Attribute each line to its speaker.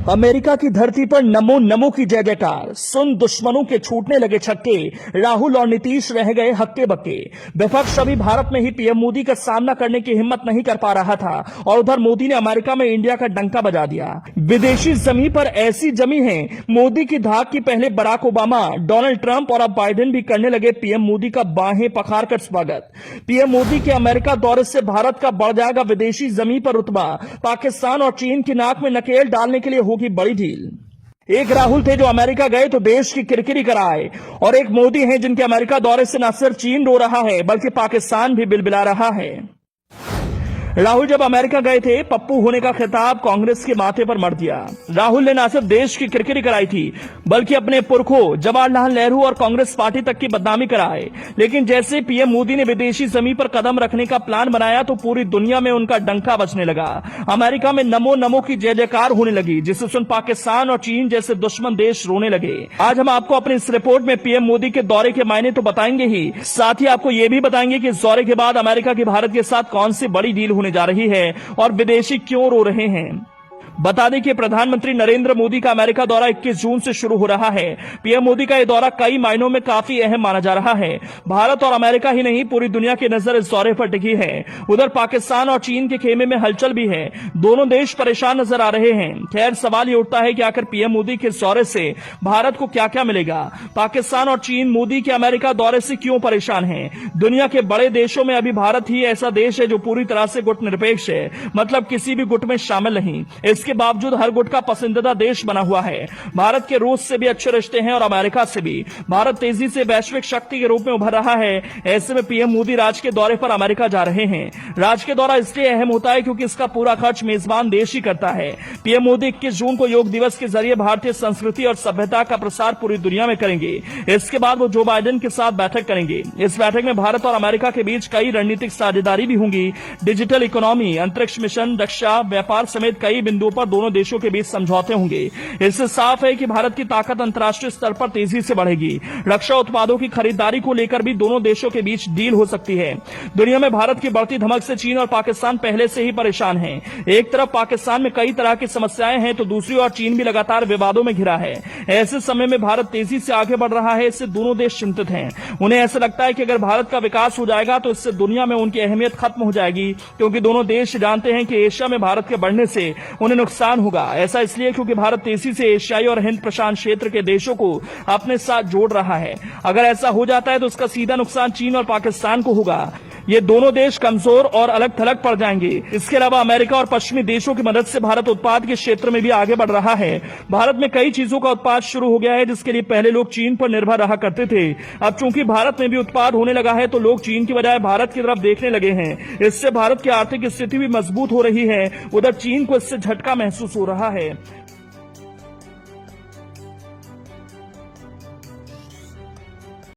Speaker 1: America की धरती पर नमो नमो की जय जयकार, सुन दुश्मनों के छूटने लगे छक्के, राहुल और नीतीश रह गए हक्के बक्के। विपक्ष अभी भारत में ही पीएम मोदी का सामना करने की हिम्मत नहीं कर पा रहा था और उधर मोदी ने अमेरिका में इंडिया का डंका बजा दिया। विदेशी जमीन पर ऐसी जमी है मोदी की धाक की पहले बराक ओबामा, डोनाल्ड ट्रंप और अब बाइडेन भी करने लगे पीएम मोदी का बाहें पखारकर स्वागत। पीएम मोदी के अमेरिका दौरे से भारत का बढ़ जाएगा विदेशी जमीन पर रुतबा। पाकिस्तान और चीन की नाक में नकेल डालने के लिए होगी बड़ी ढील। एक राहुल थे जो अमेरिका गए तो देश की किरकिरी कराए और एक मोदी हैं जिनके अमेरिका दौरे से न सिर्फ चीन रो रहा है बल्कि पाकिस्तान भी बिलबिला रहा है। राहुल जब अमेरिका गए थे पप्पू होने का खिताब कांग्रेस के माथे पर मर दिया। राहुल ने न सिर्फ देश की किरकिरी कराई थी बल्कि अपने पुरखों जवाहरलाल नेहरू और कांग्रेस पार्टी तक की बदनामी कराए। लेकिन जैसे पीएम मोदी ने विदेशी जमीन पर कदम रखने का प्लान बनाया तो पूरी दुनिया में उनका डंका बजने लगा। अमेरिका में नमो नमो की जय जयकार होने लगी जिससे सुन पाकिस्तान और चीन जैसे दुश्मन देश रोने लगे। आज हम आपको अपनी इस रिपोर्ट में पीएम मोदी के दौरे के मायने तो बताएंगे ही, साथ ही आपको यह भी बताएंगे कि इस दौरे के बाद अमेरिका की भारत के साथ कौन सी बड़ी डील होने जा रही है और विदेशी क्यों रो रहे हैं। बता दें कि प्रधानमंत्री नरेंद्र मोदी का अमेरिका दौरा 21 जून से शुरू हो रहा है। पीएम मोदी का यह दौरा कई मायनों में काफी अहम माना जा रहा है। भारत और अमेरिका ही नहीं पूरी दुनिया की नजर इस दौरे पर टिकी है। उधर पाकिस्तान और चीन के खेमे में हलचल भी है। दोनों देश परेशान नजर आ रहे हैं। खैर सवाल ये उठता है कि आखिर पीएम मोदी के दौरे से भारत को क्या क्या मिलेगा। पाकिस्तान और चीन मोदी के अमेरिका दौरे से क्यों परेशान है। दुनिया के बड़े देशों में अभी भारत ही ऐसा देश है जो पूरी तरह से गुट निरपेक्ष है, मतलब किसी भी गुट में शामिल नहीं। इसके बावजूद हर गुट का पसंदीदा देश बना हुआ है। भारत के रूस से भी अच्छे रिश्ते हैं और अमेरिका से भी। भारत तेजी से वैश्विक शक्ति के रूप में उभर रहा है। ऐसे में पीएम मोदी राज के दौरे पर अमेरिका जा रहे हैं। राज के दौरा इसलिए अहम होता है क्योंकि इसका पूरा खर्च मेजबान देश ही करता है। पीएम मोदी 21 जून को योग दिवस के जरिए भारतीय संस्कृति और सभ्यता का प्रसार पूरी दुनिया में करेंगे। इसके बाद वो जो बाइडेन के साथ बैठक करेंगे। इस बैठक में भारत और अमेरिका के बीच कई रणनीतिक साझेदारी भी होंगी। डिजिटल इकोनॉमी, अंतरिक्ष मिशन, रक्षा, व्यापार समेत कई बिंदुओं पर दोनों देशों के बीच समझौते होंगे। इससे साफ है कि भारत की ताकत अंतर्राष्ट्रीय स्तर पर तेजी से बढ़ेगी। रक्षा उत्पादों की खरीदारी को लेकर भी दोनों देशों के बीच डील हो सकती है। दुनिया में भारत की बढ़ती धमक से चीन और पाकिस्तान पहले से ही परेशान हैं। एक तरफ पाकिस्तान में कई तरह की समस्याएं हैं तो दूसरी ओर चीन भी लगातार विवादों में घिरा है। ऐसे समय में भारत तेजी से आगे बढ़ रहा है, इससे दोनों देश चिंतित हैं। उन्हें ऐसा लगता है कि अगर भारत का विकास हो जाएगा तो इससे दुनिया में उनकी अहमियत खत्म हो जाएगी, क्योंकि दोनों देश जानते हैं कि एशिया में भारत के बढ़ने से उन्हें नुकसान होगा। ऐसा इसलिए क्योंकि भारत तेजी से एशियाई और हिंद प्रशांत क्षेत्र के देशों को अपने साथ जोड़ रहा है। अगर ऐसा हो जाता है तो उसका सीधा नुकसान चीन और पाकिस्तान को होगा। ये दोनों देश कमजोर और अलग थलग पड़ जाएंगे। इसके अलावा अमेरिका और पश्चिमी देशों की मदद से भारत उत्पाद के क्षेत्र में भी आगे बढ़ रहा है। भारत में कई चीजों का उत्पाद शुरू हो गया है जिसके लिए पहले लोग चीन पर निर्भर रहा करते थे। अब चूंकि भारत में भी उत्पाद होने लगा है तो लोग चीन की बजाय भारत की तरफ देखने लगे हैं। इससे भारत की आर्थिक स्थिति भी मजबूत हो रही है। उधर चीन को इससे झटका महसूस हो रहा है।